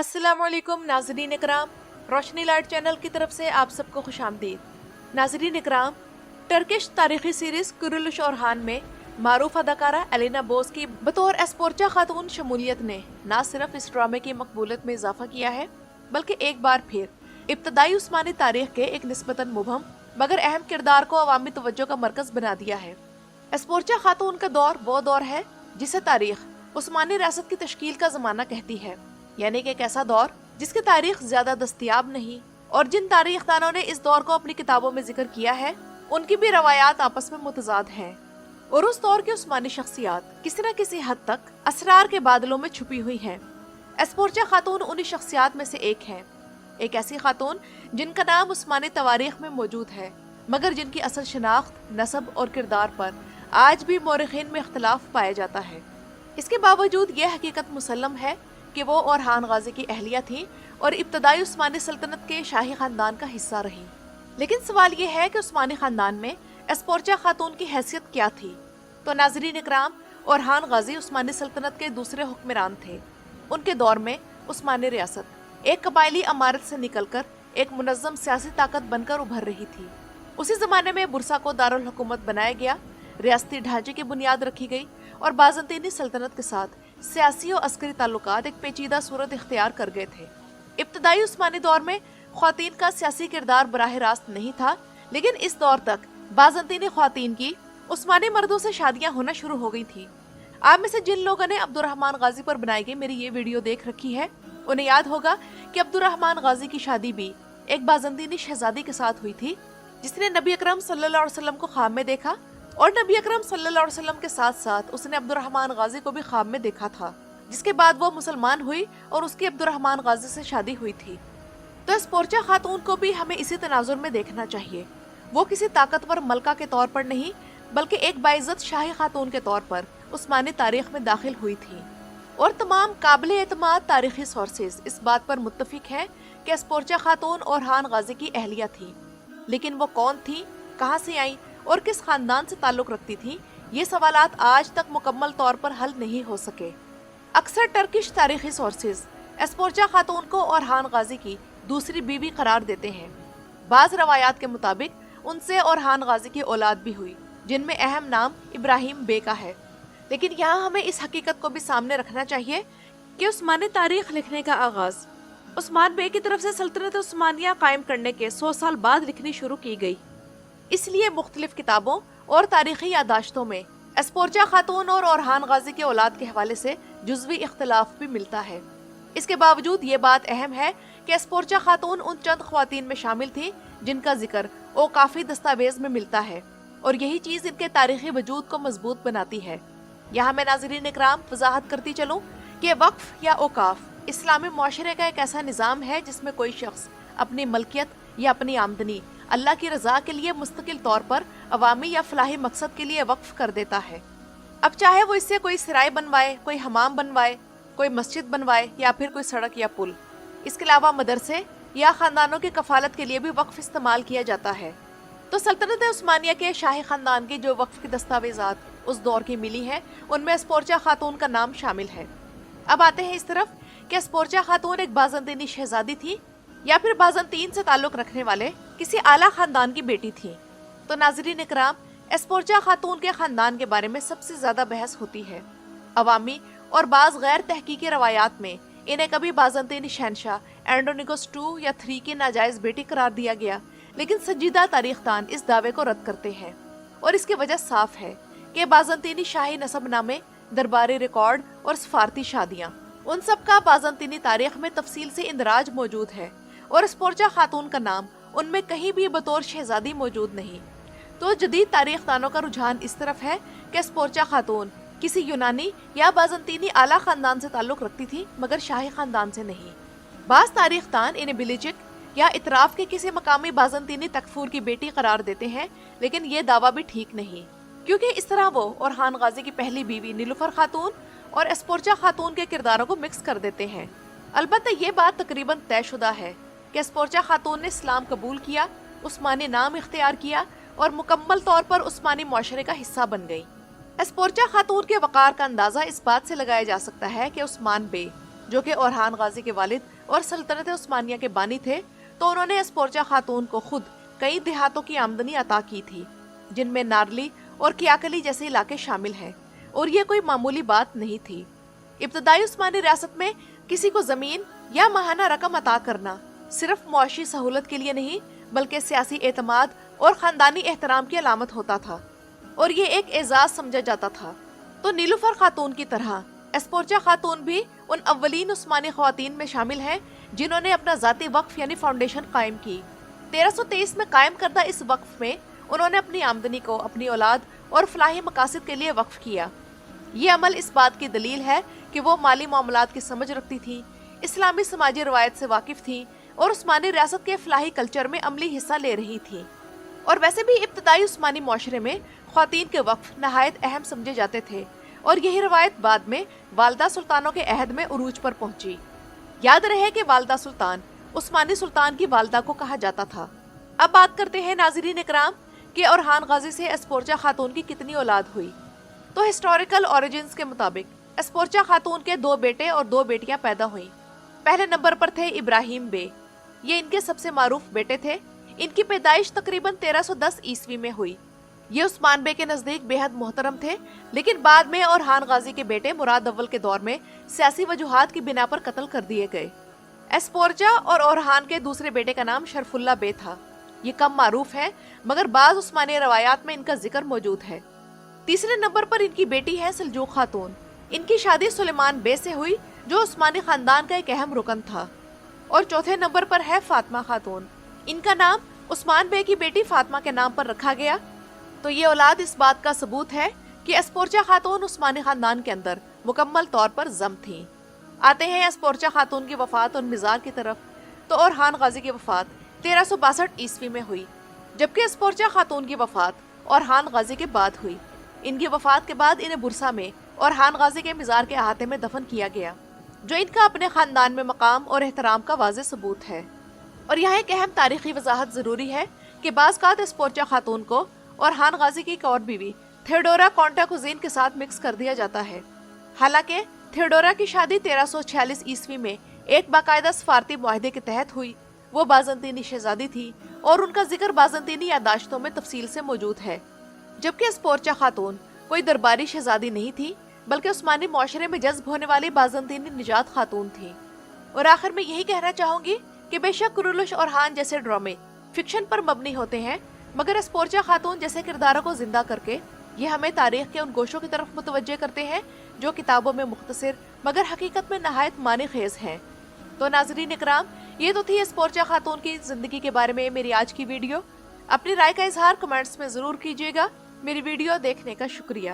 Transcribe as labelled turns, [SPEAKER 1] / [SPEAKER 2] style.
[SPEAKER 1] अस्सलाम वालेकुम नाज़रीन इकराम, रोशनी लाइट चैनल की तरफ से आप सबको खुश आमदीद। नाज़रीन इकराम, टर्किश तारीखी सीरीज़ कुरुलुश ओरहान में मारूफ अदाकारा एलेना बोस की बतौर एस्पोर्चा खातून शमूलियत ने न सिर्फ इस ड्रामे की मकबूलियत में इजाफा किया है, बल्कि एक बार फिर इब्तदाई उस्मानी तारीख के एक निस्बतन मुबहम मगर अहम किरदार को अवामी तवज्जो का मरकज बना दिया है। एस्पोर्चा खातून का दौर वो दौर है जिसे तारीख उस्मानी रियासत की तश्कील का ज़माना कहती है, यानी कि एक ऐसा दौर जिसकी तारीख ज्यादा दस्तयाब नहीं, और जिन तारीखदानों ने इस दौर को अपनी किताबों में जिक्र किया है उनकी भी रवायात आपस में मुतजाद हैं, और उस दौर की उस्मानी शख्सियात किसी न किसी हद तक असरार के बादलों में छुपी हुई हैं। एस्पोर्चा खातून उन्हीं शख्सियात में से एक है, एक ऐसी खातून जिनका नाम उस्मानी तवारीख में मौजूद है, मगर जिनकी असल शनाख्त, नसब और किरदार पर आज भी मौरिखीन में इख्तलाफ पाया जाता है। इसके बावजूद यह हकीकत मुसल्लम है कि वो ओरहान गाजी की अहलिया थी और इब्तदाई उस्मानी सल्तनत के शाही खानदान का हिस्सा रही। लेकिन सवाल ये है कि उस्मानी खानदान में एस्पोर्चा खातून की हैसियत क्या थी। तो नाज़रीन इकराम, ओरहान गाजी उस्मानी सल्तनत के दूसरे हुक्मरान थे। उनके दौर में उस्मानी रियासत एक कबायली अमारत से निकलकर एक मुनज़्ज़म सियासी ताकत बनकर उभर रही थी। उसी ज़माने में बुरसा को दारुल हुकूमत बनाया गया, रियासती ढांचे की बुनियाद रखी गई और बाज़ंतीनी सल्तनत के साथ सियासी और अस्करी ताल्लुकात एक पेचीदा सूरत इख्तियार कर गए थे। इब्तदाई उस्मानी दौर में ख्वातीन का सियासी किरदार बराह रास्त नहीं था, लेकिन इस दौर तक बाज़ंतीनी ख्वातीन की उस्मानी मर्दों से शादियां होना शुरू हो गई थी। आप में से जिन लोगों ने अब्दुर्रहमान गाजी पर बनाई गई मेरी ये वीडियो देख रखी है, उन्हें याद होगा कि अब्दुर्रहमान गाजी की शादी भी एक बाज़ंतीनी शहजादी के साथ हुई थी, जिसने नबी अकरम सल्लल्लाहु अलैहि वसल्लम को ख्वाब में देखा, और नबी अकरम सल्लल्लाहु अलैहि वसल्लम के साथ साथ उसने अब्दुर्रहमान गाजी को भी ख्वाब में देखा था, जिसके बाद वो मुसलमान हुई और उसकी अब्दुर्रहमान गाजी से शादी हुई थी। तो एस्पोर्चा खातून को भी हमें इसी तनाजुर में देखना चाहिए। वो किसी ताकतवर मलका के तौर पर नहीं, बल्कि एक बाइज्जत शाही खातून के तौर पर उस्मानी तारीख में दाखिल हुई थी, और तमाम काबिल एतमाद तारीखी सोर्सेज इस बात पर मुत्तफिक हैं कि एस्पोर्चा खातून ओरहान गाजी की अहलिया थी। लेकिन वो कौन थी, कहाँ से आई और किस खानदान से ताल्लुक रखती थी, ये सवालात आज तक मुकम्मल तौर पर हल नहीं हो सके। अक्सर टर्किश तारीखी सोर्सेज एस्पोर्चा खातून को ओरहान गाजी की दूसरी बीवी करार देते हैं। बाज़ रवायात के मुताबिक उनसे ओरहान गाजी की औलाद भी हुई, जिनमें अहम नाम इब्राहिम बे का है। लेकिन यहाँ हमें इस हकीकत को भी सामने रखना चाहिए कि उस्मानी तारीख लिखने का आगाज उस्मान बे की तरफ से सल्तनत उस्मानिया कायम करने के 100 साल बाद लिखनी शुरू की गई। इसलिए मुख्तलिफ किताबों और तारीखी यादाश्तों में एस्पोर्चा खातून और ओरहान गाजी के औलाद के हवाले से जुज़वी इख्तलाफ भी मिलता है। इसके बावजूद ये बात अहम है कि एस्पोर्चा खातून उन चंद ख्वातीन में शामिल थी जिनका जिक्र काफी दस्तावेज में मिलता है, और यही चीज़ इनके तारीखी वजूद को मजबूत बनाती है। यहाँ मैं नाज़रीन इकराम वजाहत करती चलूँ कि वक्फ या औकाफ इस्लामी मुआशरे का एक ऐसा निज़ाम है जिसमें कोई शख्स अपनी मलकियत या अपनी आमदनी अल्लाह की रजा के लिए मुस्तकिल तौर पर अवामी या फलाही मकसद के लिए वक्फ कर देता है। अब चाहे वो इससे कोई सराय बनवाए, कोई हमाम बनवाए, कोई मस्जिद बनवाए या फिर कोई सड़क या पुल। इसके अलावा मदरसे या खानदानों की कफालत के लिए भी वक्फ इस्तेमाल किया जाता है। तो सल्तनत उस्मानिया के शाही खानदान की जो वक्फ की दस्तावेजात उस दौर की मिली हैं, उनमें एस्पोर्चा खातून का नाम शामिल है। अब आते हैं इस तरफ कि एस्पोर्चा खातून एक बाज़ंतीनी शहजादी थी या फिर बाज़ंतीन से ताल्लुक रखने वाले किसी आला खानदान की बेटी थी। तो नाज़रीन इकराम, एस्पोर्चा खातून के खानदान के बारे में सबसे ज्यादा बहस होती है। अवामी और बाज़ गैर तहकीकी रवायात में इन्हें कभी बाज़ंतीनी शहनशाह एंड्रोनिकोस 2 या 3 की नाजायज बेटी करार दिया गया, लेकिन संजीदा तारीखदान इस दावे को रद्द करते हैं, और इसकी वजह साफ है कि बाज़ंतीनी शाही नसबनामे, दरबारी रिकॉर्ड और सफारती शादियाँ, उन सब का बाज़ंतीनी तारीख में तफसील से इंदराज मौजूद है, और एस्पोर्चा खातून का नाम उनमें कहीं भी बतौर शहजादी मौजूद नहीं। तो जदीद तारीखदानों का रुझान इस तरफ है कि एस्पोर्चा खातून किसी यूनानी या बाज़ंतीनी आला खानदान से ताल्लुक रखती थी, मगर शाही खानदान से नहीं। बाज़ तारीखदान इन्हें बिलिजिक या इतराफ के किसी मकामी बाज़ंतीनी तकफूर की बेटी करार देते हैं, लेकिन ये दावा भी ठीक नहीं, क्योंकि इस तरह वो ओरहान गाजी की पहली बीवी नीलुफर खातून और एस्पोर्चा खातून के किरदारों को मिक्स कर देते हैं। अलबत्ता ये बात तकरीबन तयशुदा है कि एस्पोर्चा खातून ने इस्लाम कबूल किया, उस्मानी नाम इख्तियार किया और मुकम्मल तौर पर उस्मानी मुआशरे का हिस्सा बन गई। एस्पोर्चा खातून के वक़ार का अंदाज़ा इस बात से लगाया जा सकता है कि उस्मान बे جو کہ orhan غازی کے والد اور سلطنت عثمانیہ کے بانی تھے، تو انہوں نے اسپورچا خاتون کو خود کئی دیہاتوں کی آمدنی عطا کی تھی، جن میں نارلی اور کیاکلی جیسے علاقے شامل ہیں، اور یہ کوئی معمولی بات نہیں تھی۔ ابتدائی عثمانی ریاست میں کسی کو زمین یا ماہانہ رقم عطا کرنا صرف معاشی سہولت کے لیے نہیں بلکہ سیاسی اعتماد اور خاندانی احترام کی علامت ہوتا تھا، اور یہ ایک اعزاز سمجھا جاتا تھا۔ تو نیلوفر خاتون کی طرح اسپورچا خاتون بھی ان اولین عثمانی خواتین میں شامل ہیں جنہوں نے اپنا ذاتی وقف یعنی فاؤنڈیشن قائم کی۔ 1323 میں قائم کردہ اس وقف میں انہوں نے اپنی آمدنی کو اپنی اولاد اور فلاحی مقاصد کے لیے وقف کیا۔ یہ عمل اس بات کی دلیل ہے کہ وہ مالی معاملات کی سمجھ رکھتی تھی، اسلامی سماجی روایت سے واقف تھی اور عثمانی ریاست کے فلاحی کلچر میں عملی حصہ لے رہی تھی۔ اور ویسے بھی ابتدائی عثمانی معاشرے میں خواتین کے وقف نہایت اہم سمجھے جاتے تھے، اور یہی روایت بعد میں والدہ سلطانوں کے عہد میں عروج پر پہنچی۔ یاد رہے کہ والدہ سلطان عثمانی سلطان کی والدہ کو کہا جاتا تھا۔ اب بات کرتے ہیں ناظرین اکرام کہ orhan غازی سے اسپورچا خاتون کی کتنی اولاد ہوئی۔ تو ہسٹوریکل اوریجنز کے مطابق اسپورچا خاتون کے 2 بیٹے اور 2 بیٹیاں پیدا ہوئیں۔ پہلے نمبر پر تھے ابراہیم بے، یہ ان کے سب سے معروف بیٹے تھے۔ ان کی پیدائش تقریباً 1310 عیسوی میں ہوئی۔ یہ عثمان بے کے نزدیک بے حد محترم تھے، لیکن بعد میں orhan غازی کے بیٹے مراد اول کے دور میں سیاسی وجوہات کی بنا پر قتل کر دیے گئے۔ اسپورچا اور orhan کے دوسرے بیٹے کا نام شرف اللہ بے تھا۔ یہ کم معروف ہے، مگر بعض عثمانی روایات میں ان کا ذکر موجود ہے۔ تیسرے نمبر پر ان کی بیٹی ہے سلجوق خاتون۔ ان کی شادی سلیمان بے سے ہوئی جو عثمانی خاندان کا ایک اہم رکن تھا۔ اور چوتھے نمبر پر ہے فاطمہ خاتون۔ ان کا نام عثمان بے کی بیٹی فاطمہ کے نام پر رکھا گیا۔ تو یہ اولاد اس بات کا ثبوت ہے کہ اسپورچا خاتون عثمانی خاندان کے اندر مکمل طور پر ضم تھیں۔ آتے ہیں اسپورچا خاتون کی وفات اور مزار کی طرف۔ تو orhan غازی کی وفات 1362 عیسوی میں ہوئی، جبکہ اسپورچا خاتون کی وفات orhan غازی کے بعد ہوئی۔ ان کی وفات کے بعد انہیں برسا میں orhan غازی کے مزار کے احاطے میں دفن کیا گیا، جو ان کا اپنے خاندان میں مقام اور احترام کا واضح ثبوت ہے۔ اور یہاں ایک اہم تاریخی وضاحت ضروری ہے کہ بعض اوقات اسپورچا خاتون کو orhan غازی کی ایک اور بیوی تھیوڈورا کانٹاکوزین کے ساتھ مکس کر دیا جاتا ہے۔ حالانکہ تھیوڈورا کی شادی 1346 عیسوی میں ایک باقاعدہ سفارتی معاہدے کے تحت ہوئی۔ وہ بازنطینی شہزادی تھی اور ان کا ذکر بازنطینی یادداشتوں میں تفصیل سے موجود ہے، جبکہ اسپورچا خاتون کوئی درباری شہزادی نہیں تھی بلکہ عثمانی معاشرے میں جذب ہونے والی بازنطینی نژاد خاتون تھی۔ اور آخر میں یہی کہنا چاہوں گی کہ بے شک کرولش orhan جیسے ڈرامے فکشن پر مبنی ہوتے ہیں، مگر اسپورچا خاتون جیسے کرداروں کو زندہ کر کے یہ ہمیں تاریخ کے ان گوشوں کی طرف متوجہ کرتے ہیں جو کتابوں میں مختصر مگر حقیقت میں نہایت معنی خیز ہیں۔ تو ناظرین اکرام، یہ تو تھی اسپورچا خاتون کی زندگی کے بارے میں میری آج کی ویڈیو۔ اپنی رائے کا اظہار کمنٹس میں ضرور کیجیے گا۔ میری ویڈیو دیکھنے کا شکریہ۔